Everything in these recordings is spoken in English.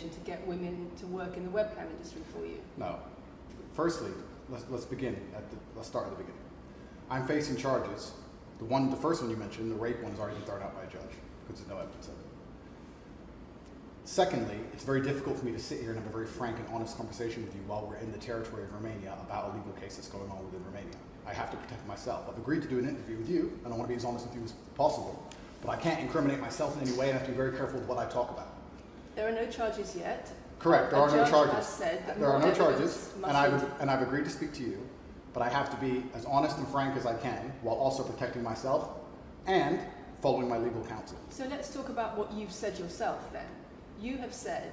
investigation to get women to work in the webcam industry for you? No. Firstly, let's begin. Let's start at the beginning. I'm facing charges. The first one you mentioned, the rape one, has already been thrown out by a judge because there's no evidence of it. Secondly, it's very difficult for me to sit here and have a very frank and honest conversation with you while we're in the territory of Romania about a legal case that's going on within Romania. I have to protect myself. I've agreed to do an interview with you, and I want to be as honest with you as possible, but I can't incriminate myself in any way, and I have to be very careful with what I talk about. There are no charges yet. Correct, there are no charges. Has said that there are no charges, and must I've agreed to speak to you, but I have to be as honest and frank as I can while also protecting myself and following my legal counsel. So let's talk about what you've said yourself then. You have said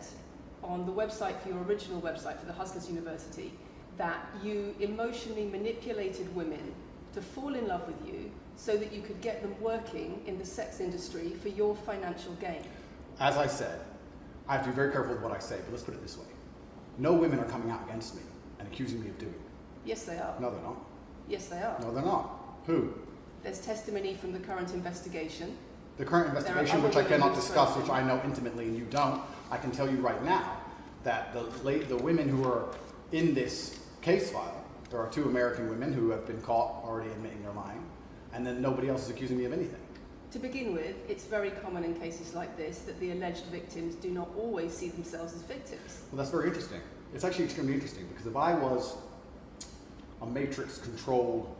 on the website, for your original website for the Hustlers University, that you emotionally manipulated women to fall in love with you so that you could get them working in the sex industry for your financial gain. As I said, I have to be very careful with what I say, but let's put it this way. No women are coming out against me and accusing me of doing it. Yes, they are. No, they're not. Yes, they are. No, they're not. Who? There's testimony from the current investigation. The current investigation, which I cannot discuss, which I know intimately and you don't, I can tell you right now that the women who are in this case file, there are 2 American women who have been caught already admitting they're lying, and then nobody else is accusing me of anything. To begin with, it's very common in cases like this that the alleged victims do not always see themselves as victims. Well, that's very interesting. It's actually extremely interesting because if I was a matrix-controlled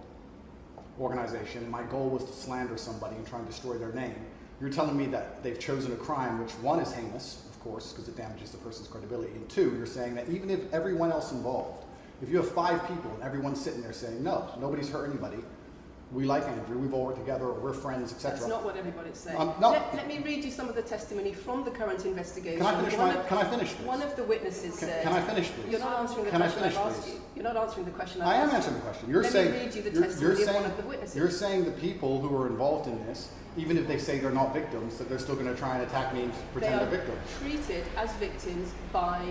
organization and my goal was to slander somebody and try and destroy their name, you're telling me that they've chosen a crime which, 1, is heinous, of course, because it damages the person's credibility, and 2, you're saying that even if everyone else involved, if you have 5 people and everyone's sitting there saying, no, nobody's hurt anybody, we like Andrew, we've all worked together, or we're friends, etc. That's not what everybody's saying. No. Let me read you some of the testimony from the current investigation. Can I finish, please? One of the witnesses said... Can I finish, please? You're not answering the question I've asked you. You're not answering the question I've asked you. I am answering the question. Let me read you the testimony of one of the witnesses. You're saying the people who are involved in this, even if they say they're not victims, that they're still going to try and attack me and pretend they're victims. They are treated as victims by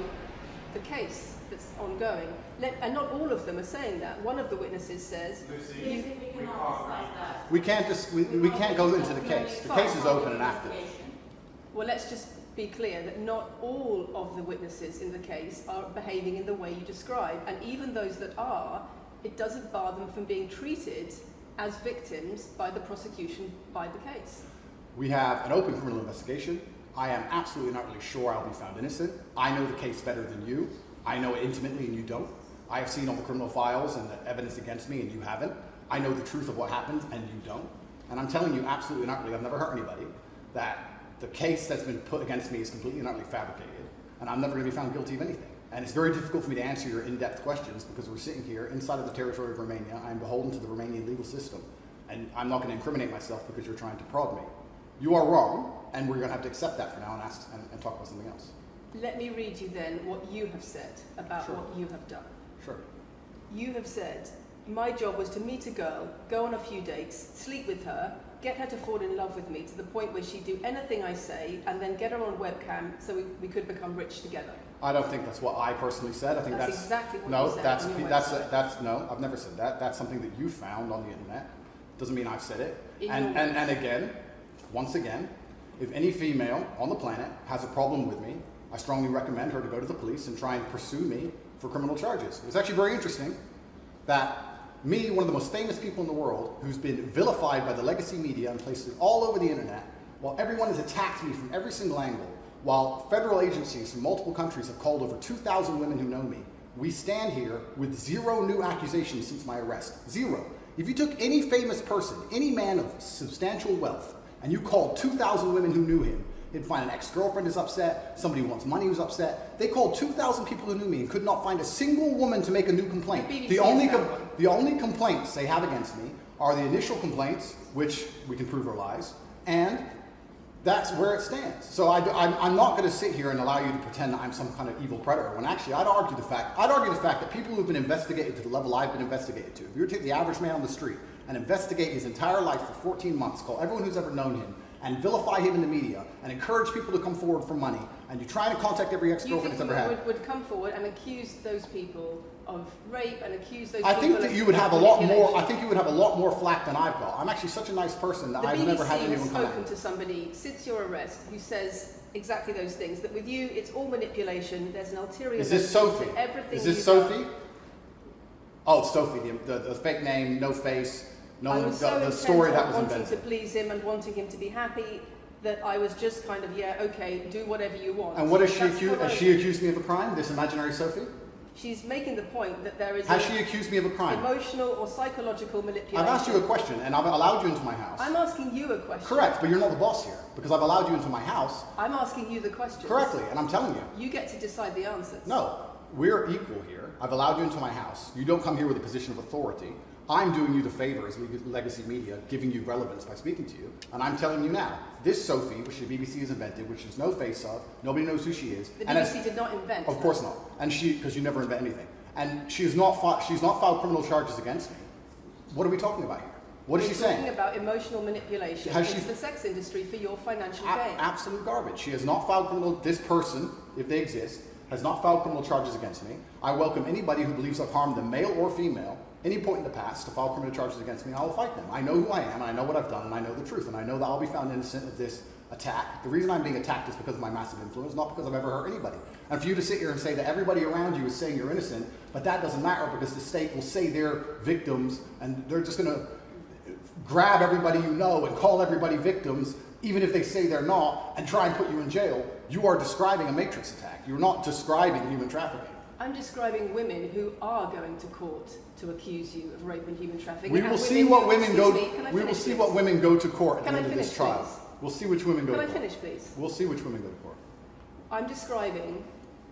the case that's ongoing. And not all of them are saying that. One of the witnesses says... We can't go into the case. The case is open and active. Well, let's just be clear that not all of the witnesses in the case are behaving in the way you describe. And even those that are, it doesn't bar them from being treated as victims by the prosecution by the case. We have an open criminal investigation. I am absolutely not really sure I'll be found innocent. I know the case better than you. I know it intimately and you don't. I have seen all the criminal files and the evidence against me and you haven't. I know the truth of what happened and you don't. And I'm telling you absolutely and utterly, I've never hurt anybody, that the case that's been put against me is completely and utterly fabricated. And I'm never going to be found guilty of anything. And it's very difficult for me to answer your in-depth questions because we're sitting here inside of the territory of Romania. I'm beholden to the Romanian legal system. And I'm not going to incriminate myself because you're trying to prod me. You are wrong, and we're going to have to accept that for now and talk about something else. Let me read you then what you have said about what you have done. Sure. You have said, my job was to meet a girl, go on a few dates, sleep with her, get her to fall in love with me to the point where she'd do anything I say, and then get her on webcam so we could become rich together. I don't think that's what I personally said. I think that's exactly what no, you said that's on your that's no, I've never said that. That's something that you found on the internet. Doesn't mean I've said it. And again, once again, if any female on the planet has a problem with me, I strongly recommend her to go to the police and try and pursue me for criminal charges. It's actually very interesting that me, one of the most famous people in the world, who's been vilified by the legacy media and places all over the internet, while everyone has attacked me from every single angle, while federal agencies from multiple countries have called over 2,000 women who know me, we stand here with 0 new accusations since my arrest. 0. If you took any famous person, any man of substantial wealth, and you called 2,000 women who knew him, he'd find an ex-girlfriend who's upset, somebody who wants money who's upset. They called 2,000 people who knew me and could not find a single woman to make a new complaint. The only complaints they have against me are the initial complaints, which we can prove are lies, and that's where it stands. So I'm not going to sit here and allow you to pretend that I'm some kind of evil predator, when actually I'd argue the fact that people who've been investigated to the level I've been investigated to, if you were to take the average man on the street and investigate his entire life for 14 months, call everyone who's ever known him, and vilify him in the media, and encourage people to come forward for money, and you try to contact every ex-girlfriend that's ever had. Would come forward and accuse those people of rape and accuse those I people think that of you would have a lot more. manipulation. I think you would have a lot more flack than I've got. I'm actually such a nice person that I've never had The BBC anyone has come spoken at. to somebody since your arrest who says exactly those things. That with you, it's all manipulation. There's an ulterior. Is this motive Sophie? to everything Is this you've Sophie? done. Oh, it's Sophie. The fake name, no face, no I one. was so The story intent that on was wanting invented. to please him and wanting him to be happy that I was just kind of, yeah, okay, do whatever you want. And what has she That's accused? Has coercion. she accused me of a crime? This imaginary Sophie? She's making the point that there is Has she accused me of a crime? emotional or psychological manipulation. I've asked you a question, and I've allowed you into my house. I'm asking you a question. Correct, but you're not the boss here because I've allowed you into my house I'm asking you the question. correctly, and I'm telling you. You get to decide the answers. No, we're equal here. I've allowed you into my house. You don't come here with a position of authority. I'm doing you the favor as legacy media, giving you relevance by speaking to you. And I'm telling you now, this Sophie, which the BBC has invented, which there's no face of, nobody knows who she is. The and BBC did not invent Of her. course not. And because you never invent anything. And she's not filed criminal charges against me. What are we talking about here? What is she We're saying? talking about emotional manipulation Has into she- the sex industry for your financial gain. Absolute garbage. She has not filed criminal. This person, if they exist, has not filed criminal charges against me. I welcome anybody who believes I've harmed them, male or female, any point in the past, to file criminal charges against me. I will fight them. I know who I am, and I know what I've done, and I know the truth, and I know that I'll be found innocent of this attack. The reason I'm being attacked is because of my massive influence, not because I've ever hurt anybody. And for you to sit here and say that everybody around you is saying you're innocent, but that doesn't matter because the state will say they're victims, and they're just going to grab everybody you know and call everybody victims, even if they say they're not, and try and put you in jail. You are describing a matrix attack. You're not describing human trafficking. I'm describing women who are going to court to accuse you of rape and human trafficking. We and will see what women go. Excuse me, can I We will finish see this? what women go to court at Can the I end of this finish, trial. please? We'll see which women go Can to I court. finish, please? We'll see which women go to court. I'm describing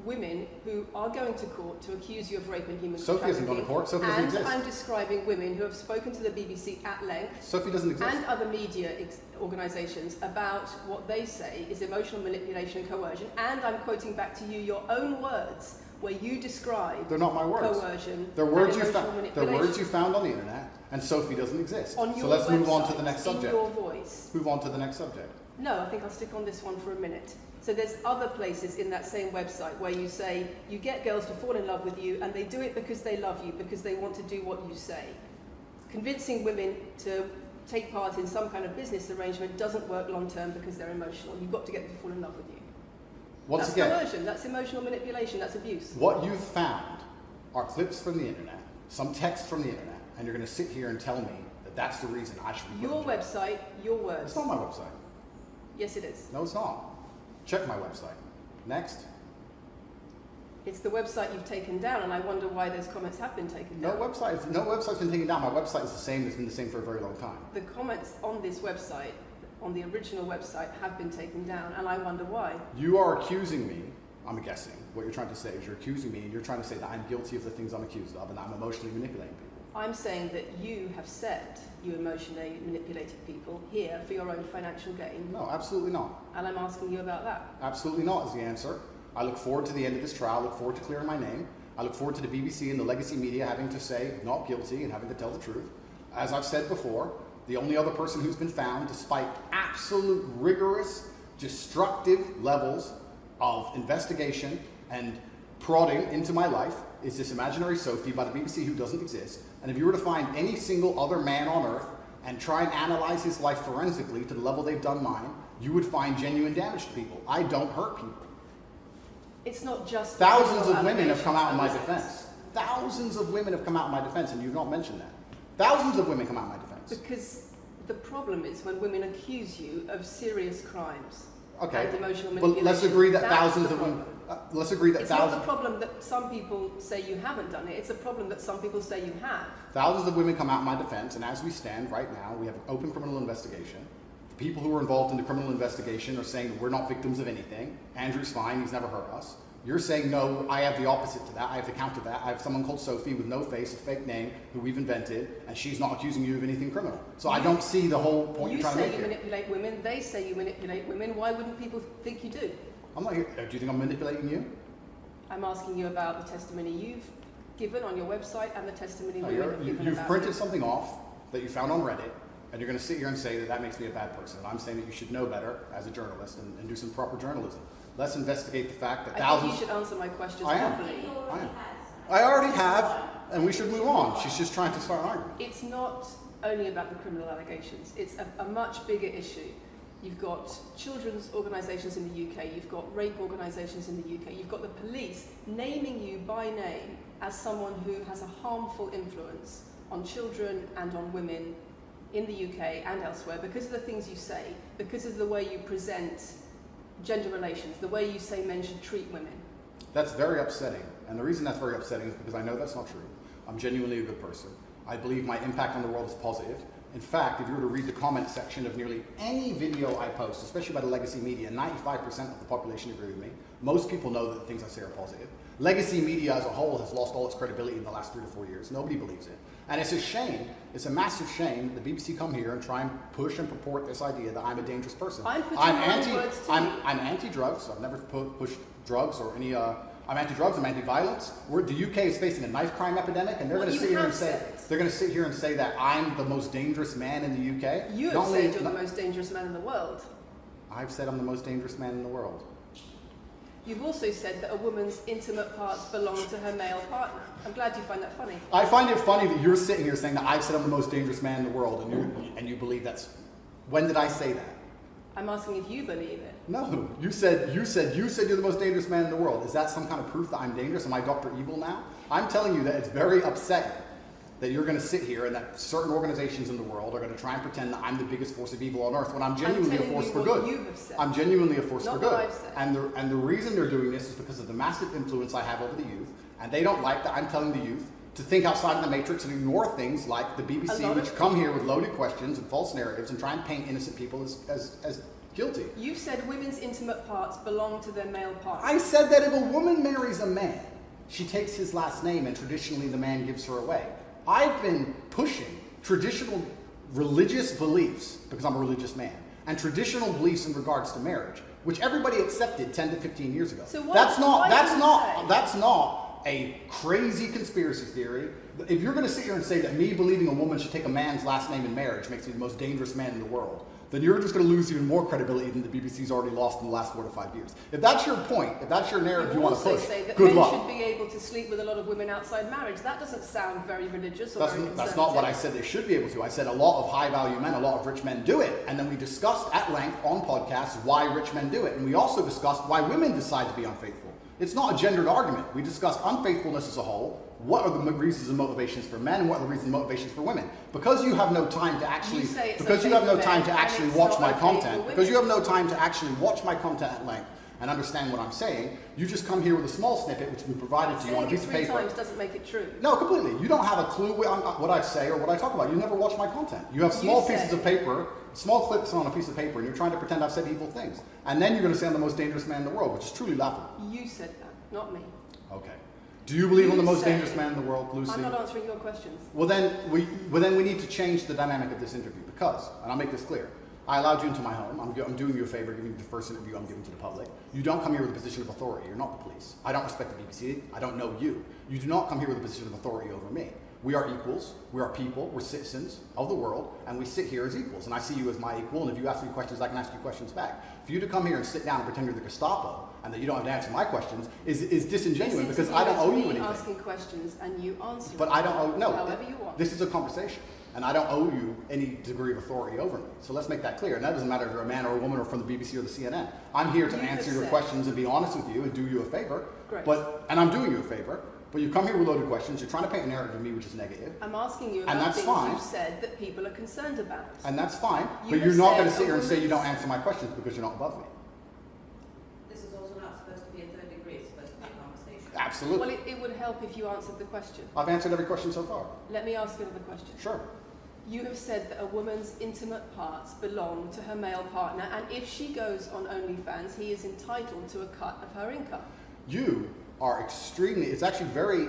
women who are going to court to accuse you of rape and human Sophie hasn't trafficking. gone to court. Sophie doesn't and exist. I'm describing women who have spoken to the BBC at length Sophie doesn't exist. and other media organisations about what they say is emotional manipulation and coercion. And I'm quoting back to you your own words where you describe They're not my words. coercion They're words and you emotional found. They're manipulation. words you found on the internet, and Sophie doesn't exist. On So your let's move on to website, the next subject. in your voice. Move on to the next subject. No, I think I'll stick on this one for a minute. So there's other places in that same website where you say you get girls to fall in love with you and they do it because they love you, because they want to do what you say. Convincing women to take part in some kind of business arrangement doesn't work long term because they're emotional. You've got to get them to fall in love with you. Once That's again, coercion, that's emotional manipulation, that's abuse. what you've found are clips from the internet, some text from the internet, and you're going to sit here and tell me that that's the reason I should be put Your in jail. website, your words. It's not my website. Yes, it is. No, it's not. Check my website. Next. It's the website you've taken down, and I wonder why those comments have been taken No down. website's been taken down. My website is the same. It's been the same for a very long time. The comments on this website, on the original website, have been taken down, and I wonder why. You are accusing me. I'm guessing what you're trying to say is you're accusing me, and you're trying to say that I'm guilty of the things I'm accused of, and that I'm emotionally manipulating people. I'm saying that you have said you emotionally manipulated people here for your own financial gain, No, absolutely not. and I'm asking you about that. Absolutely not is the answer. I look forward to the end of this trial. I look forward to clearing my name. I look forward to the BBC and the legacy media having to say not guilty and having to tell the truth. As I've said before, the only other person who's been found, despite absolute rigorous, destructive levels of investigation and prodding into my life, is this imaginary Sophie by the BBC who doesn't exist. And if you were to find any single other man on earth and try and analyze his life forensically to the level they've done mine, you would find genuine damage to people. I don't hurt people. It's not just Thousands criminal of women have come out in my allegations. defense. Thousands of women have come out in my defense, and you've not mentioned that. Thousands of women come out in my defense. Because the problem is when women accuse you of serious crimes Okay, and emotional but manipulation. let's agree that that's thousands the of women. problem. Let's agree that It's not the thousands. problem that some people say you haven't done it. It's a problem that some people say you have. Thousands of women come out in my defense, and as we stand right now, we have an open criminal investigation. The people who are involved in the criminal investigation are saying that we're not victims of anything. Andrew's fine, he's never hurt us. You're saying, no, I have the opposite to that. I have the counter to that. I have someone called Sophie with no face, a fake name, who we've invented, and she's not accusing you of anything criminal. So I don't see the whole point You you're trying to say make you here. manipulate women, they say you manipulate women. Why wouldn't people think you do? I'm not here. Do you think I'm manipulating you? I'm asking you about the testimony you've given on your website and the testimony No, women have given you've about printed you. something off that you found on Reddit, and you're going to sit here and say that that makes me a bad person. I'm saying that you should know better as a journalist and do some proper journalism. Let's investigate the fact that I thousands. think you should answer my questions I am. properly. I am. I already have, and we should move on. She's just trying to start an argument. It's not only about the criminal allegations. It's a much bigger issue. You've got children's organisations in the UK, you've got rape organisations in the UK, you've got the police naming you by name as someone who has a harmful influence on children and on women in the UK and elsewhere because of the things you say, because of the way you present gender relations, the way you say men should treat women. That's very upsetting. And the reason that's very upsetting is because I know that's not true. I'm genuinely a good person. I believe my impact on the world is positive. In fact, if you were to read the comment section of nearly any video I post, especially by the legacy media, 95% of the population agree with me. Most people know that the things I say are positive. Legacy media as a whole has lost all its credibility in the last 3 to 4 years. Nobody believes it. And it's a shame, it's a massive shame that the BBC come here and try and push and purport this idea that I'm a dangerous person. I'm anti-drugs. I've never pushed drugs or any, I'm anti-drugs, I'm anti-violence. The UK is facing a knife crime epidemic, and they're going to sit here and say that I'm the most dangerous man in the UK. You have said you're the most dangerous man in the world. I've said I'm the most dangerous man in the world. You've also said that a woman's intimate parts belong to her male partner. I'm glad you find that funny. I find it funny that you're sitting here saying that I've said I'm the most dangerous man in the world, and you believe that's. When did I say that? I'm asking if you believe it. No, you said you're the most dangerous man in the world. Is that some kind of proof that I'm dangerous? Am I Dr. Evil now? I'm telling you that it's very upsetting that you're going to sit here and that certain organizations in the world are going to try and pretend that I'm the biggest force of evil on earth when I'm genuinely a force for good. You have said. I'm genuinely a force for good. What I've said. And the reason they're doing this is because of the massive influence I have over the youth, and they don't like that I'm telling the youth to think outside of the matrix and ignore things like the BBC, which come here with loaded questions and false narratives and try and paint innocent people as guilty. You've said women's intimate parts belong to their male partner. I said that if a woman marries a man, she takes his last name and traditionally the man gives her away. I've been pushing traditional religious beliefs, because I'm a religious man, and traditional beliefs in regards to marriage, which everybody accepted 10 to 15 years ago. So that's not a crazy conspiracy theory. If you're going to sit here and say that me believing a woman should take a man's last name in marriage makes me the most dangerous man in the world, then you're just going to lose even more credibility than the BBC's already lost in the last 4 to 5 years. If that's your point, if that's your narrative you want to push, say that good men luck. should be able to sleep with a lot of women outside marriage. That doesn't sound very religious or very conservative. That's not what I said they should be able to. I said a lot of high-value men, a lot of rich men do it. And then we discussed at length on podcasts why rich men do it. And we also discussed why women decide to be unfaithful. It's not a gendered argument. We discussed unfaithfulness as a whole. What are the reasons and motivations for men, and what are the reasons and motivations for women? Because you have no time to actually, watch my content, because you have no time to actually watch my content at length and understand what I'm saying, you just come here with a small snippet which we provided to you on a piece of paper. 3 times doesn't make it true. No, completely. You don't have a clue what I say or what I talk about. You never watch my content. You have small pieces of paper, small clips on a piece of paper, and you're trying to pretend I've said evil things. And then you're going to say I'm the most dangerous man in the world, which is truly laughable. You said that, not me. Okay. Do you believe I'm the most dangerous man in the world, Lucy? I'm not answering your questions. Well, then we need to change the dynamic of this interview because, and I'll make this clear, I allowed you into my home. I'm doing you a favor, giving you the first interview I'm giving to the public. You don't come here with a position of authority. You're not the police. I don't respect the BBC. I don't know you. You do not come here with a position of authority over me. We are equals. We are people. We're citizens of the world, and we sit here as equals. And I see you as my equal, and if you ask me questions, I can ask you questions back. For you to come here and sit down and pretend you're the Gestapo and that you don't have to answer my questions is disingenuous because I don't owe you anything. Asking questions and you answer. But I don't owe however you want. This is a conversation, and I don't owe you any degree of authority over me. So let's make that clear. And that doesn't matter if you're a man or a woman or from the BBC or the CNN. I'm here to answer your questions and be honest with you and do you a favor. Great. And I'm doing you a favor. But you come here with loaded questions. You're trying to paint a narrative of me which is negative. I'm asking you about things you've said that people are concerned about. And that's fine. But you're not going to sit here and say you don't answer my questions because you're not above me. This is also not supposed to be a third degree. It's supposed to be a conversation. Absolutely. Well, it would help if you answered the question. I've answered every question so far. Let me ask another question. Sure. You have said that a woman's intimate parts belong to her male partner, and if she goes on OnlyFans, he is entitled to a cut of her income. You are extremely, it's very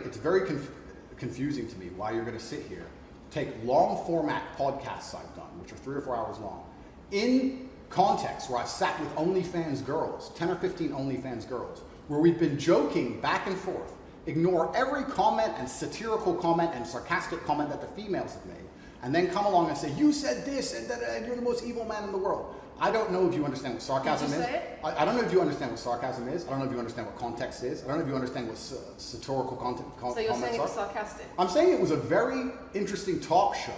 confusing to me why you're going to sit here, take long format podcasts I've done, which are 3 or 4 hours long, in context where I've sat with OnlyFans girls, 10 or 15 OnlyFans girls, where we've been joking back and forth, ignore every comment and satirical comment and sarcastic comment that the females have made, and then come along and say, you said this and that, and you're the most evil man in the world. I don't know if you understand what sarcasm Did you is. say it? I don't know if you understand what sarcasm is. I don't know if you understand what context is. I don't know if you understand what satirical content So you're saying comments it was are. sarcastic? I'm saying it was a very interesting talk show.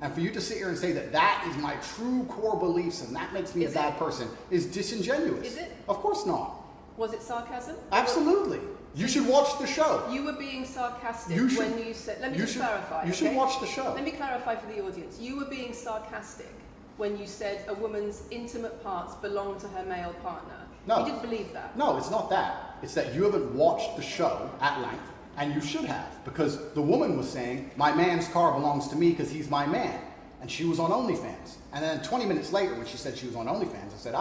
And for you to sit here and say that that is my true core beliefs and that makes me a bad person is disingenuous. Is it? Of course not. Was it sarcasm? Absolutely. You should watch the show. You were being sarcastic You should- when you said. Let me you just should- clarify. you should okay? watch the show. Let me clarify for the audience. You were being sarcastic when you said a woman's intimate parts belong to her male partner. No. You didn't believe that. No, it's not that. It's that you haven't watched the show at length, and you should have, because the woman was saying, my man's car belongs to me because he's my man. And she was on OnlyFans. And then 20 minutes later, when she said she was on OnlyFans, I said,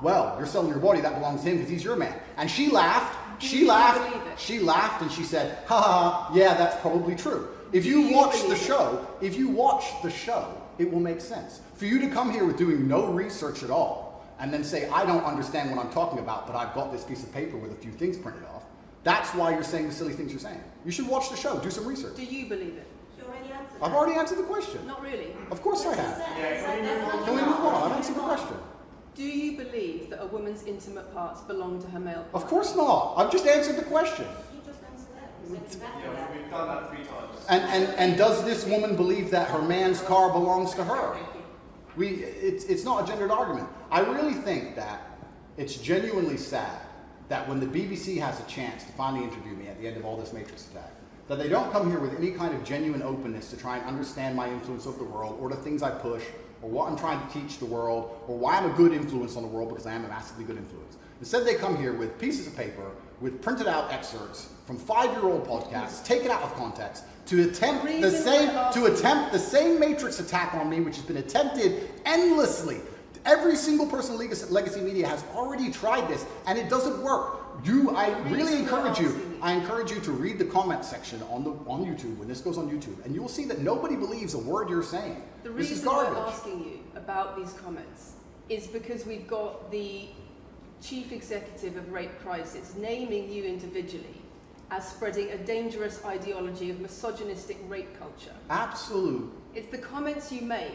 well, you're selling your body, that belongs to him because he's your man. And she laughed, Do she you laughed, believe it? she laughed, and she said, ha ha ha, yeah, that's probably true. If Do you you watch the believe it? show, it will make sense. For you to come here with doing no research at all, and then say, I don't understand what I'm talking about, but I've got this piece of paper with a few things printed off, that's why you're saying the silly things you're saying. You should watch the show, do some research. Do you believe it? You already answered I've that. already answered the question. Not really. Of course I Yes, have. he said. He said that's not Can we enough. move on? I've answered the question. Do you believe that a woman's intimate parts belong to her male partner? Of course not. I've just answered the question. He just answered that. He said exactly that. Yeah, we've done that 3 times. And does this woman believe that her man's car belongs to her? It's not a gendered argument. I really think that it's genuinely sad that when the BBC has a chance to finally interview me at the end of all this Matrix attack, that they don't come here with any kind of genuine openness to try and understand my influence over the world, or the things I push, or what I'm trying to teach the world, or why I'm a good influence on the world, because I am a massively good influence. Instead, they come here with pieces of paper, with printed out excerpts from 5-year-old podcasts, taken out of context, to attempt the same Matrix attack on me, which has been attempted endlessly. Every single person in Legacy Media has already tried this, and it doesn't work. I really encourage you to read the comment section on YouTube when this goes on YouTube, and you will see that nobody believes a word you're saying. The This is reason we're garbage. asking you about these comments is because we've got the chief executive of Rape Crisis naming you individually as spreading a dangerous ideology of misogynistic rape culture. Absolute It's the comments you make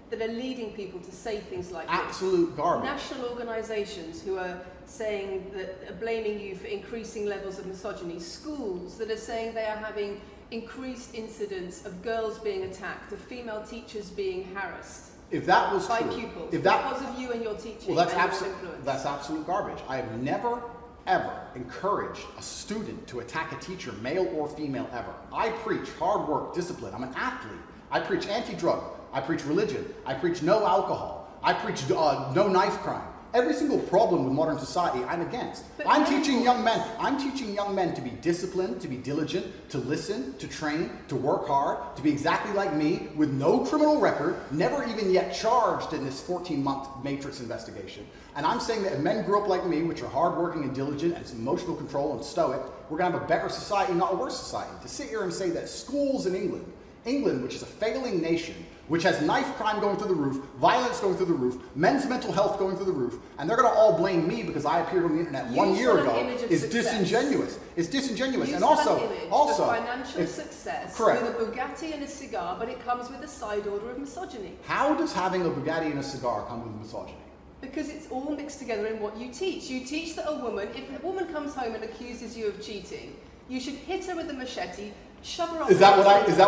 that are leading people to say things like Absolute this. garbage. National organisations who are saying that are blaming you for increasing levels of misogyny. Schools that are saying they are having increased incidents of girls being attacked, of female teachers being harassed If that was by true, pupils if that, because of you and your teaching well, and your influence. that's absolute garbage. I have never, ever encouraged a student to attack a teacher, male or female, ever. I preach hard work, discipline. I'm an athlete. I preach anti-drug. I preach religion. I preach no alcohol. I preach no knife crime. Every single problem with modern society, I'm against. But I'm many teaching young men to be disciplined, to be diligent, to listen, to train, to work hard, to be exactly like me, with no criminal record, never even yet charged in this 14-month Matrix investigation. And I'm saying that if men grew up like me, which are hardworking and diligent and some emotional control and stoic, we're going to have a better society, not a worse society. To sit here and say that schools in England, which is a failing nation, which has knife crime going through the roof, violence going through the roof, men's mental health going through the roof, and they're going to all blame me because I appeared on the internet You 1 year sell an ago, image of is success. disingenuous. It's disingenuous. You And sell an image also, of financial it's- success correct. with a Bugatti and a cigar, but it comes with a side order of misogyny. How does having a Bugatti and a cigar come with misogyny? Because it's all mixed together in what you teach. You teach that if a woman comes home and accuses you of cheating, you should hit her with a machete, shove her off. Is that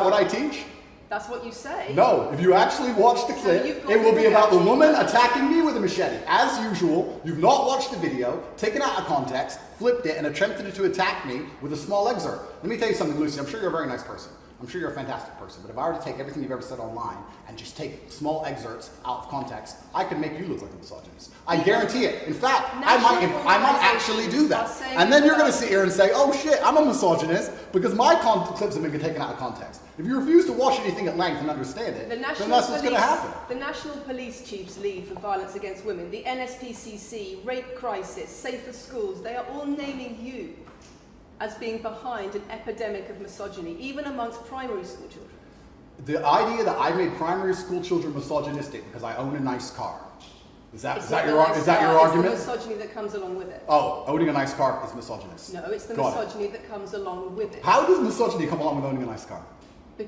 what I teach? That's what you say. No, if you actually watch the clip, you've got it will the be about the Bugatti. woman attacking me with a machete. As usual, you've not watched the video, taken it out of context, flipped it, and attempted to attack me with a small excerpt. Let me tell you something, Lucy. I'm sure you're a very nice person. I'm sure you're a fantastic person. But if I were to take everything you've ever said online and just take small excerpts out of context, I could make you look like a misogynist. I guarantee it. In fact, I might actually do that. And then you're going to sit here and say, oh shit, I'm a misogynist because my clips have been taken out of context. If you refuse to watch anything at length and understand it, then that's what's going to happen. The National Police Chiefs League for Violence Against Women, the NSPCC, Rape Crisis, Safer Schools, they are all naming you as being behind an epidemic of misogyny, even amongst primary school children. The idea that I made primary school children misogynistic because I own a nice car. Is that your argument? It's the misogyny that comes along with it. Oh, owning a nice car is misogynist. No, it's the Got it. misogyny that comes along with it. How does misogyny come along with owning a nice car?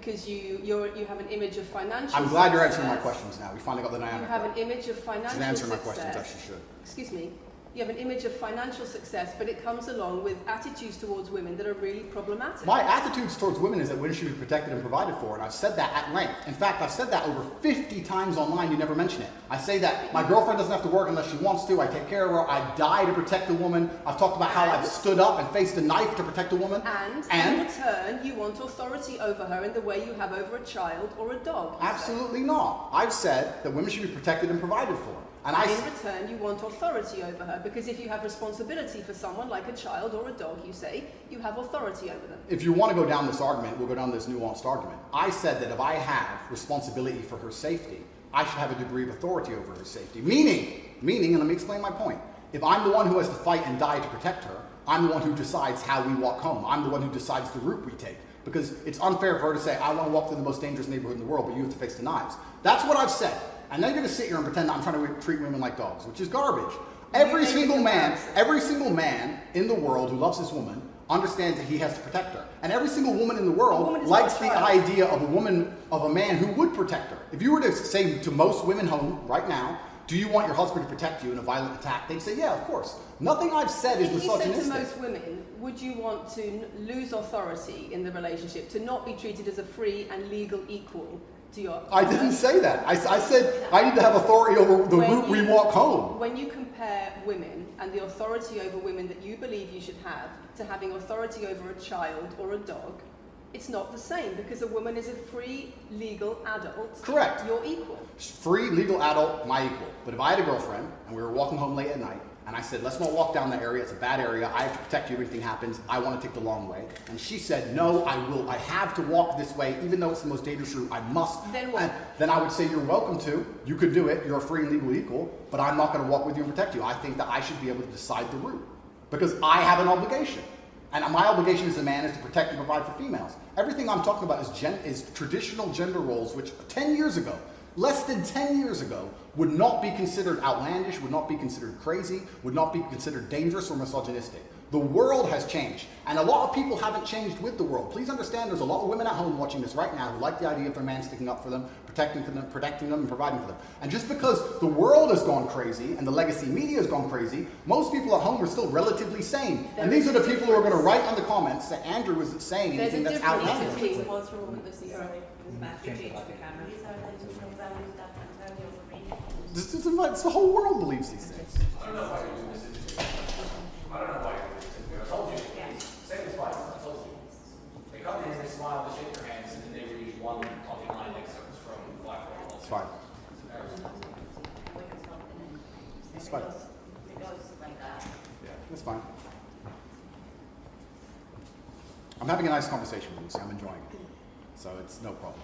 because you have an image of financial I'm glad you're success. answering my questions now. We finally got the dynamic. You have right. an image of financial She's answering my success. questions, as she should. Excuse me. You have an image of financial success, but it comes along with attitudes towards women that are really problematic. My attitudes towards women is that women should be protected and provided for, and I've said that at length. In fact, I've said that over 50 times online, you never mention it. I say that my girlfriend doesn't have to work unless she wants to, I take care of her, I die to protect a woman. I've talked about how I've stood up and faced a knife to protect a woman. And in return, you want authority over her in the way you have over a child or a dog. Absolutely not. I've said that women should be protected and provided for. And in return, you want authority over her, because if you have responsibility for someone like a child or a dog, you say, you have authority over them. If you want to go down this argument, we'll go down this nuanced argument. I said that if I have responsibility for her safety, I should have a degree of authority over her safety. Meaning, and let me explain my point. If I'm the one who has to fight and die to protect her, I'm the one who decides how we walk home. I'm the one who decides the route we take. Because it's unfair for her to say, I want to walk through the most dangerous neighborhood in the world, but you have to face the knives. That's what I've said. And then you're going to sit here and pretend that I'm trying to treat women like dogs, which is garbage. Every single man in the world who loves his woman understands that he has to protect her. And every single woman in the world likes the idea of a man who would protect her. If you were to say to most women home right now, do you want your husband to protect you in a violent attack? They'd say, yeah, of course. Nothing I've said is misogynistic. If you said to most women, would you want to lose authority in the relationship, to not be treated as a free and legal equal to your partner? I didn't say that. I said I need to have authority over the route we walk home. When you compare women and the authority over women that you believe you should have to having authority over a child or a dog, it's not the same, because a woman is a free, legal adult. Correct. You're equal. Free, legal adult, my equal. But if I had a girlfriend and we were walking home late at night, and I said, let's not walk down that area, it's a bad area, I have to protect you if anything happens, I want to take the long way. And she said, no, I have to walk this way, even though it's the most dangerous route, I must. Then what? Then I would say, you're welcome to, you could do it, you're a free and legal equal, but I'm not going to walk with you and protect you. I think that I should be able to decide the route, because I have an obligation. And my obligation as a man is to protect and provide for females. Everything I'm talking about is traditional gender roles, which 10 years ago, less than 10 years ago, would not be considered outlandish, would not be considered crazy, would not be considered dangerous or misogynistic. The world has changed, and a lot of people haven't changed with the world. Please understand, there's a lot of women at home watching this right now who like the idea of their man sticking up for them, protecting them, and providing for them. And just because the world has gone crazy and the legacy media has gone crazy, most people at home are still relatively sane. And these are the people who are going to write on the comments that Andrew isn't saying anything that's outlandish. Please pause for a moment. This is Matthew, change the camera. It's the whole world believes these things. I don't know why you're doing this. I don't know why you're doing this. I told you. Say this twice. I told you. They come in, they smile, they shake their hands, and then they read one talking line excerpts from Black Girl. It's fine. It's fine. It goes like that. Yeah, it's fine. I'm having a nice conversation with you, so I'm enjoying it. So it's no problem.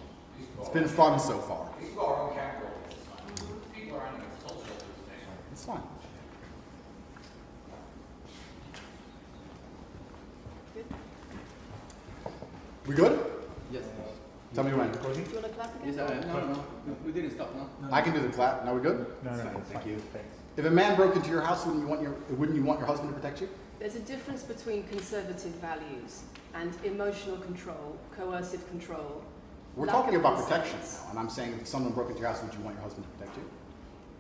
It's been fun so far. These people are on camera all this time. People are on the culture of this nation. It's fine. We good? Yes. Tell me when. Do you want to clap again? Yes, I am. No, we didn't stop, no? I can do the clap. Now we good? No, Thank you. If a man broke into your house, wouldn't you want your husband to protect you? There's a difference between conservative values and emotional control, coercive control. We're lack talking of about consent. protection now, and I'm saying if someone broke into your house, would you want your husband to protect you?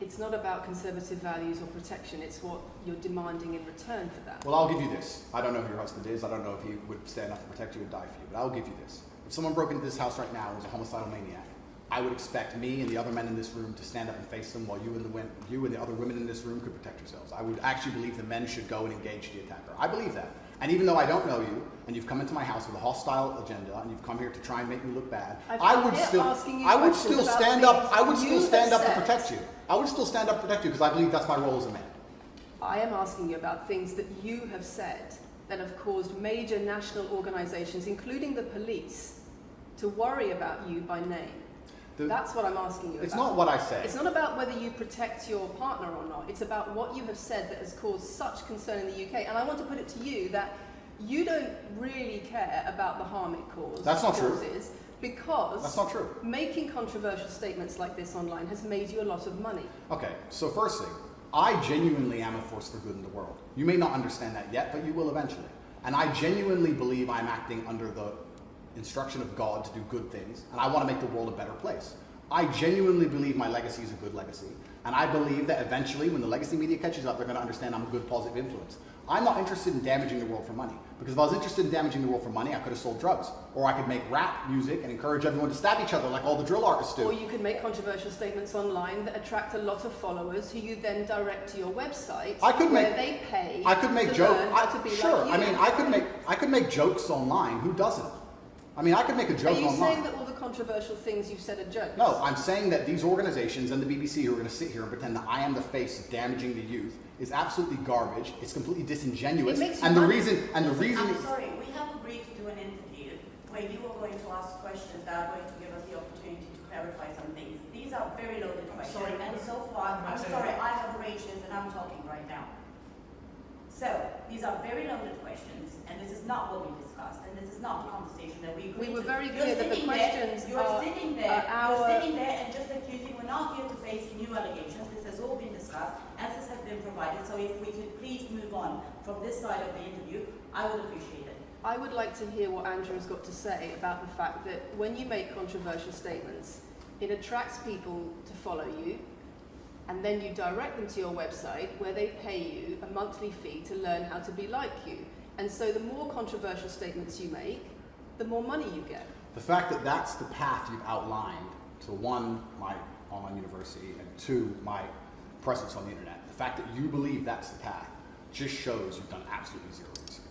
It's not about conservative values or protection, it's what you're demanding in return for that. Well, I'll give you this. I don't know who your husband is. I don't know if he would stand up and protect you and die for you, but I'll give you this. If someone broke into this house right now and was a homicidal maniac, I would expect me and the other men in this room to stand up and face them while you and the other women in this room could protect yourselves. I would actually believe the men should go and engage the attacker. I believe that. And even though I don't know you, and you've come into my house with a hostile agenda, and you've come here to try and make me look bad, I would still stand up to protect you. I would still stand up to protect you because I believe that's my role as a man. I am asking you about things that you have said that have caused major national organizations, including the police, to worry about you by name. That's what I'm asking you about. It's not what I say. It's not about whether you protect your partner or not. It's about what you have said that has caused such concern in the UK. And I want to put it to you that you don't really care about the harm it causes. That's not true. Because that's not true. Making controversial statements like this online has made you a lot of money. Okay, so first thing, I genuinely am a force for good in the world. You may not understand that yet, but you will eventually. And I genuinely believe I'm acting under the instruction of God to do good things, and I want to make the world a better place. I genuinely believe my legacy is a good legacy, and I believe that eventually, when the legacy media catches up, they're going to understand I'm a good, positive influence. I'm not interested in damaging the world for money, because if I was interested in damaging the world for money, I could have sold drugs, or I could make rap music and encourage everyone to stab each other like all the drill artists do. Or you could make controversial statements online that attract a lot of followers who you then direct to your website where they pay I could make to jokes. learn how to be Sure, like you. I mean, I could make jokes online. Who doesn't? I mean, I could make a joke Are you online. saying that all the controversial things you've said are jokes? No, I'm saying that these organizations and the BBC who are going to sit here and pretend that I am the face of damaging the youth is absolutely garbage. It's completely disingenuous. It makes you And the money. reason I'm sorry, we have agreed to do an interview where you are going to ask questions that are going to give us the opportunity to clarify some things. These are very loaded questions, sorry, and so far, I'm sorry, I have arranged this and I'm talking right now. So, these are very loaded questions, and this is not what we discussed, and this is not the conversation that we agreed to. We were very You're clear that the sitting questions there, are You're sitting there and just accusing, we're not here to face new allegations, this has all been discussed, answers have been provided, so if we could please move on from this side of the interview, I would appreciate it. I would like to hear what Andrew's got to say about the fact that when you make controversial statements, it attracts people to follow you, and then you direct them to your website where they pay you a monthly fee to learn how to be like you. And so the more controversial statements you make, the more money you get. The fact that that's the path you've outlined to one, my online university, and two, my presence on the internet, the fact that you believe that's the path just shows you've done absolutely zero research.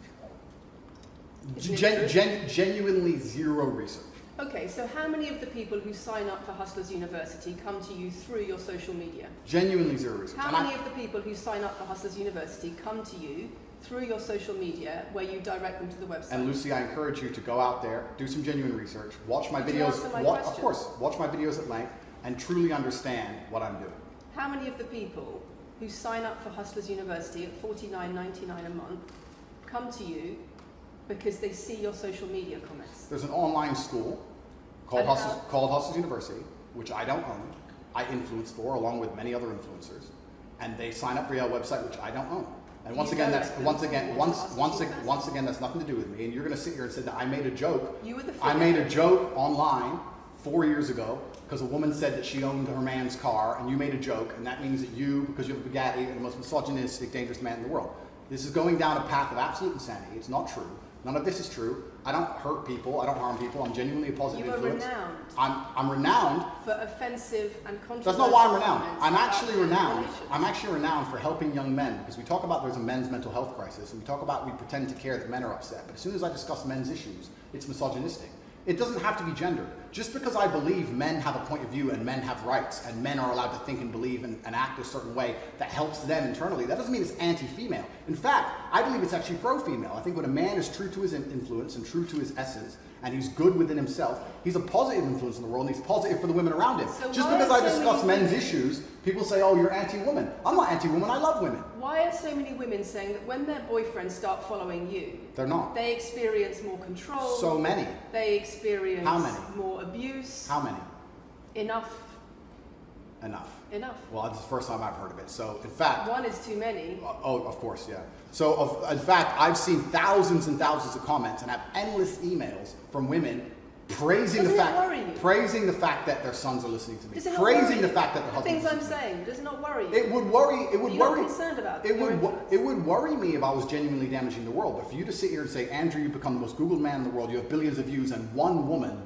Genuinely zero research. Okay, so how many of the people who sign up for Hustlers University come to you through your social media? Genuinely zero research. How many of the people who sign up for Hustlers University come to you through your social media where you direct them to the website? And Lucy, I encourage you to go out there, do some genuine research, watch my Could you videos, answer my of question? course, watch my videos at length, and truly understand what I'm doing. How many of the people who sign up for Hustlers University at $49.99 a month come to you because they see your social media comments? There's an online school called Hustlers University, which I don't own. I influence for, along with many other influencers, and they sign up for your website, which I don't own. And once again, that's nothing to do with me. And you're going to sit here and say that I made a joke. You were the I made a joke online 4 years ago because a woman said that she owned her man's car, and you made a joke, and that means that you, because you have a Bugatti, are the most misogynistic, dangerous man in the world. This is going down a path of absolute insanity. It's not true. None of this is true. I don't hurt people. I don't harm people. I'm genuinely a positive influence. You are renowned. I'm renowned. For offensive and controversial. That's not why I'm renowned. comments I'm about actually renowned. relations. I'm actually renowned for helping young men, because we talk about there's a men's mental health crisis, and we pretend to care that men are upset. But as soon as I discuss men's issues, it's misogynistic. It doesn't have to be gendered. Just because I believe men have a point of view and men have rights and men are allowed to think and believe and act a certain way that helps them internally, that doesn't mean it's anti-female. In fact, I believe it's actually pro-female. I think when a man is true to his influence and true to his essence, and he's good within himself, he's a positive influence in the world, and he's positive for the women around him. So Just why because are I so discuss many men's women- issues, people say, oh, you're anti-woman. I'm not anti-woman, I love women. Why are so many women saying that when their boyfriends start following you, They're not. they experience more control? So many. They experience How many? more abuse? How many? Enough. Enough. Well, that's the first time I've heard of it. So, in fact, One is too many. oh, of course, yeah. So, in fact, I've seen thousands and thousands of comments and have endless emails from women praising Doesn't the it fact, worry you? praising the fact that their sons are listening to me, Does it not praising worry the you? fact that their The husbands things are I'm listening to me. saying, does it not worry you? It would worry. It would You're not worry. concerned about It your would. influence? It would worry me if I was genuinely damaging the world. But for you to sit here and say, Andrew, you've become the most Googled man in the world. You have billions of views, and one woman,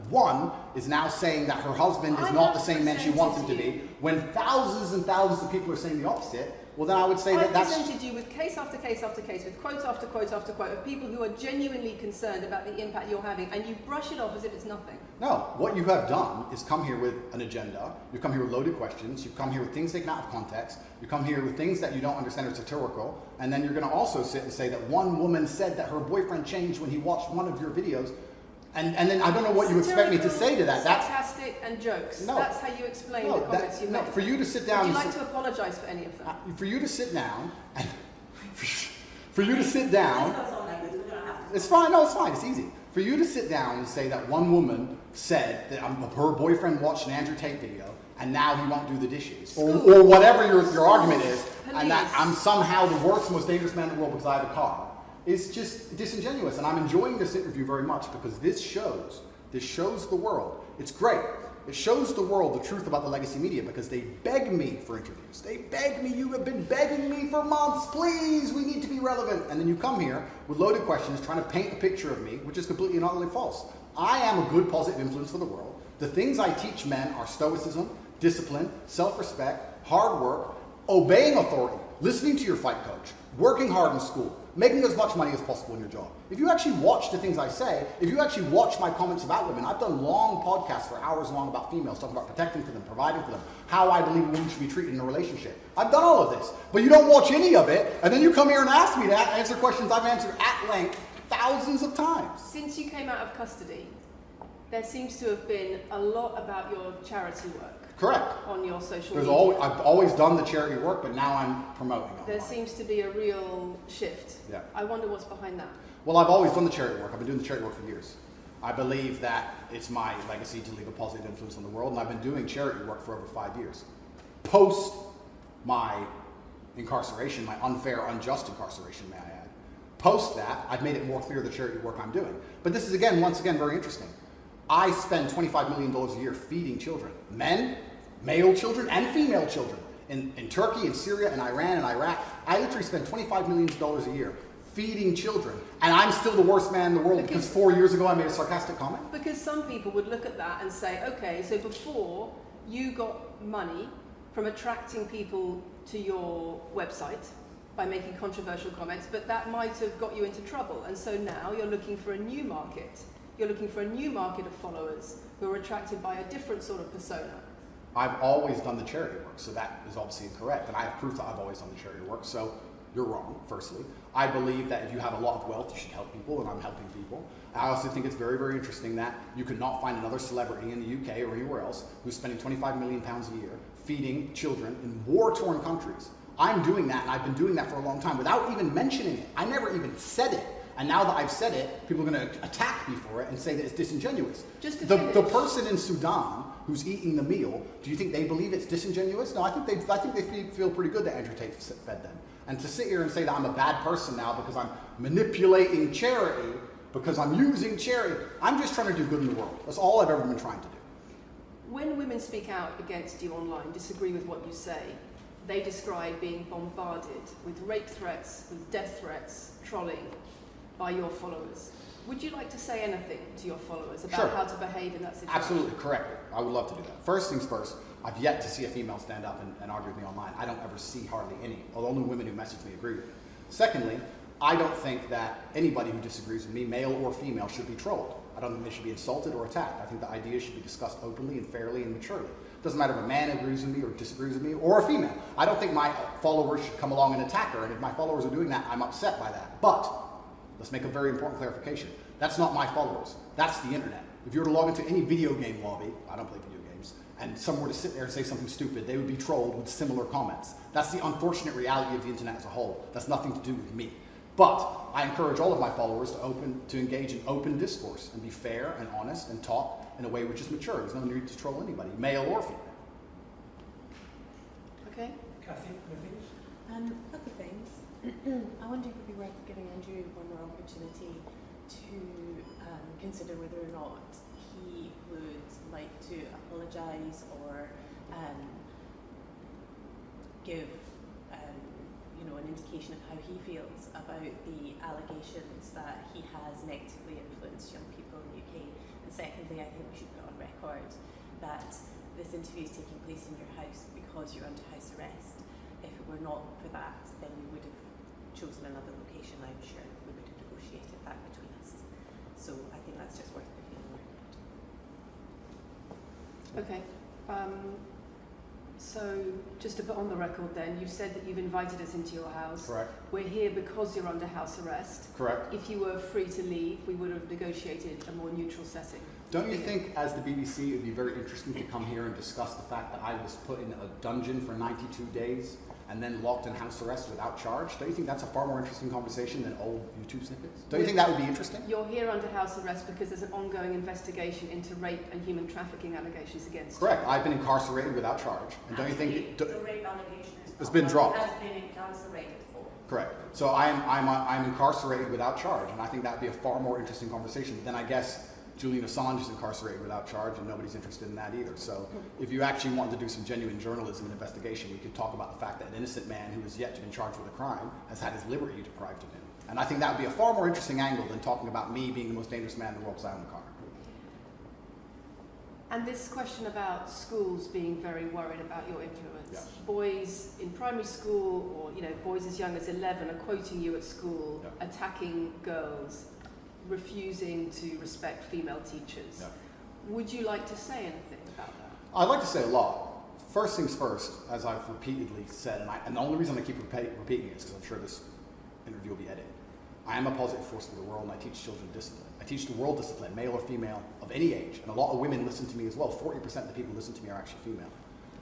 is now saying that her husband is I not have the same man she wants him to presented be. When thousands and thousands of people are saying the opposite, well, then I would say I that that's. presented you with case after case after case, with quote after quote after quote of people who are genuinely concerned about the impact you're having, and you brush it off as if it's nothing. No, what you have done is come here with an agenda. You've come here with loaded questions. You've come here with things taken out of context. You come here with things that you don't understand are satirical. And then you're going to also sit and say that one woman said that her boyfriend changed when he watched one of your videos. And then I don't know what you expect me to say to that. That's sarcastic and jokes. No. That's how you explain the comments you no, make. for you to sit down Would you and like to apologise for any of them? for you to sit down and for you to sit down. Let's not sound like this, we're gonna have to. It's fine. No, it's fine. It's easy. For you to sit down and say that one woman said that her boyfriend watched an Andrew Tate video and now he won't do the dishes, or whatever your argument is, and that I'm somehow the worst, most dangerous man in the world because I have a car. is just disingenuous. And I'm enjoying this interview very much because this shows the world. It's great. It shows the world the truth about the legacy media because they beg me for interviews. They beg me, you have been begging me for months, please, we need to be relevant. And then you come here with loaded questions trying to paint a picture of me, which is completely and utterly false. I am a good positive influence for the world. The things I teach men are stoicism, discipline, self-respect, hard work, obeying authority, listening to your fight coach, working hard in school, making as much money as possible in your job. If you actually watch the things I say, if you actually watch my comments about women, I've done long podcasts for hours long about females, talking about protecting for them, providing for them, how I believe a woman should be treated in a relationship. I've done all of this, but you don't watch any of it, and then you come here and ask me to answer questions I've answered at length thousands of times. Since you came out of custody, there seems to have been a lot about your charity work. Correct. On your social There's media. I've always done the charity work, but now I'm promoting it. There seems to be a real shift. Yeah. I wonder what's behind that. Well, I've always done the charity work. I've been doing the charity work for years. I believe that it's my legacy to leave a positive influence on the world, and I've been doing charity work for over 5 years. Post my incarceration, my unfair, unjust incarceration, may I add. Post that, I've made it more clear the charity work I'm doing. But this is, once again, very interesting. I spend $25 million a year feeding children. Men, male children, and female children. In Turkey, in Syria, in Iran, and Iraq, I literally spend $25 million a year feeding children. And I'm still the worst man in the world because 4 years ago I made a sarcastic comment? Because some people would look at that and say, okay, so before you got money from attracting people to your website by making controversial comments, but that might have got you into trouble. And so now you're looking for a new market. You're looking for a new market of followers who are attracted by a different sort of persona. I've always done the charity work, so that is obviously incorrect. And I have proof that I've always done the charity work, so you're wrong, firstly. I believe that if you have a lot of wealth, you should help people, and I'm helping people. I also think it's very, very interesting that you could not find another celebrity in the UK or anywhere else who's spending £25 million a year feeding children in war-torn countries. I'm doing that, and I've been doing that for a long time without even mentioning it. I never even said it. And now that I've said it, people are going to attack me for it and say that it's disingenuous. The person in Sudan who's eating the meal, do you think they believe it's disingenuous? No, I think they feel pretty good that Andrew Tate fed them. And to sit here and say that I'm a bad person now because I'm manipulating charity, because I'm using charity, I'm just trying to do good in the world. That's all I've ever been trying to do. When women speak out against you online, disagree with what you say, they describe being bombarded with rape threats, with death threats, trolling by your followers. Would you like to say anything to your followers about how to behave in that situation? Absolutely, correct. I would love to do that. First things first, I've yet to see a female stand up and argue with me online. I don't ever see hardly any. The only women who message me agree with me. Secondly, I don't think that anybody who disagrees with me, male or female, should be trolled. I don't think they should be insulted or attacked. I think the ideas should be discussed openly and fairly and maturely. It doesn't matter if a man agrees with me or disagrees with me, or a female. I don't think my followers should come along and attack her, and if my followers are doing that, I'm upset by that. But let's make a very important clarification. That's not my followers. That's the internet. If you were to log into any video game lobby, I don't play video games, and someone were to sit there and say something stupid, they would be trolled with similar comments. That's the unfortunate reality of the internet as a whole. That's nothing to do with me. But I encourage all of my followers to engage in open discourse and be fair and honest and talk in a way which is mature. There's no need to troll anybody, male or female. Okay. Kathy, anything? A couple of things. I wonder if it would be worth giving Andrew one more opportunity to consider whether or not he would like to apologise or give an indication of how he feels about the allegations that he has negatively influenced young people in the UK. And secondly, I think we should put on record that this interview is taking place in your house because you're under house arrest. If it were not for that, then we would have chosen another location, I'm sure. We would have negotiated that between us. So I think that's just worth putting on record. Okay. So just to put on the record then, you said that you've invited us into your house. Correct. We're here because you're under house arrest. Correct. If you were free to leave, we would have negotiated a more neutral setting. Don't you think, as the BBC, it would be very interesting to come here and discuss the fact that I was put in a dungeon for 92 days and then locked in house arrest without charge? Don't you think that's a far more interesting conversation than old YouTube snippets? Don't you think that would be interesting? You're here under house arrest because there's an ongoing investigation into rape and human trafficking allegations against you. Correct. I've been incarcerated without charge. And don't you think... The rape allegation It's been dropped. has been incarcerated for. Correct. So I'm incarcerated without charge, and I think that'd be a far more interesting conversation. But then I guess Julian Assange is incarcerated without charge, and nobody's interested in that either. So if you actually wanted to do some genuine journalism and investigation, we could talk about the fact that an innocent man who is yet to be charged with a crime has had his liberty deprived of him. And I think that would be a far more interesting angle than talking about me being the most dangerous man in the world because I own a car. And this question about schools being very worried about your influence. Yeah. Boys in primary school, or boys as young as 11 are quoting you at school, Yeah. attacking girls, refusing to respect female teachers. Yeah. Would you like to say anything about that? I'd like to say a lot. First things first, as I've repeatedly said, and the only reason I keep repeating it is because I'm sure this interview will be edited. I am a positive force for the world, and I teach children discipline. I teach the world discipline, male or female, of any age. And a lot of women listen to me as well. 40% of the people who listen to me are actually female.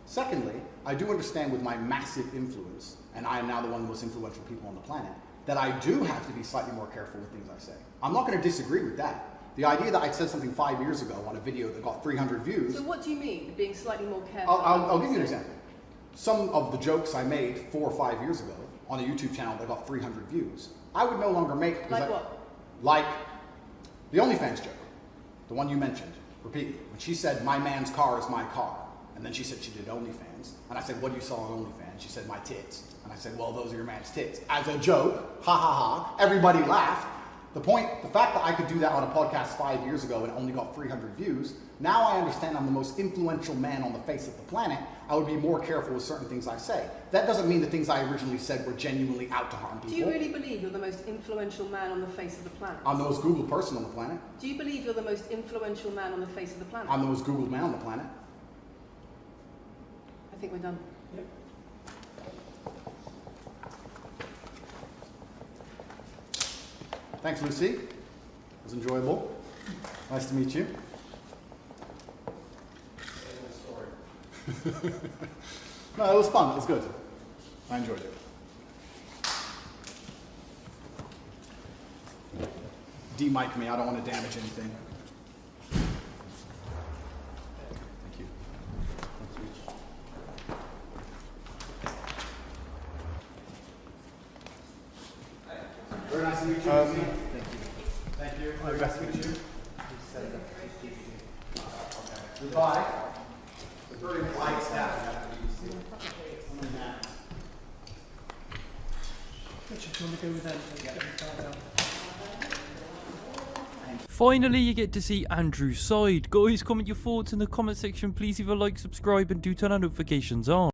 Secondly, I do understand with my massive influence, and I am now the one of the most influential people on the planet, that I do have to be slightly more careful with things I say. I'm not going to disagree with that. The idea that I said something 5 years ago on a video that got 300 views... So what do you mean, being slightly more careful? I'll give you an example. Some of the jokes I made 4 or 5 years ago on a YouTube channel that got 300 views, I would no longer make... Like what? Like the OnlyFans joke, the one you mentioned repeatedly. When she said, my man's car is my car. And then she said she did OnlyFans. And I said, what do you saw on OnlyFans? She said, my tits. And I said, well, those are your man's tits. As a joke, ha ha ha, everybody laughed. The fact that I could do that on a podcast 5 years ago and it only got 300 views, now I understand I'm the most influential man on the face of the planet. I would be more careful with certain things I say. That doesn't mean the things I originally said were genuinely out to harm people. Do you really believe you're the most influential man on the face of the planet? I'm the most Googled person on the planet. Do you believe you're the most influential man on the face of the planet? I'm the most Googled man on the planet. I think we're done. Yep. Thanks, Lucy. It was enjoyable. Nice to meet you. No, it was fun. It was good. I enjoyed it. De-mic me. I don't want to damage anything. Thank you. Very nice to meet you. Lucy. Thank you. Very nice to meet you. Goodbye. It's a very polite staff. Finally, you get to see Andrew's side. Guys, comment your thoughts in the comment section. Please leave a like, subscribe, and do turn our notifications on.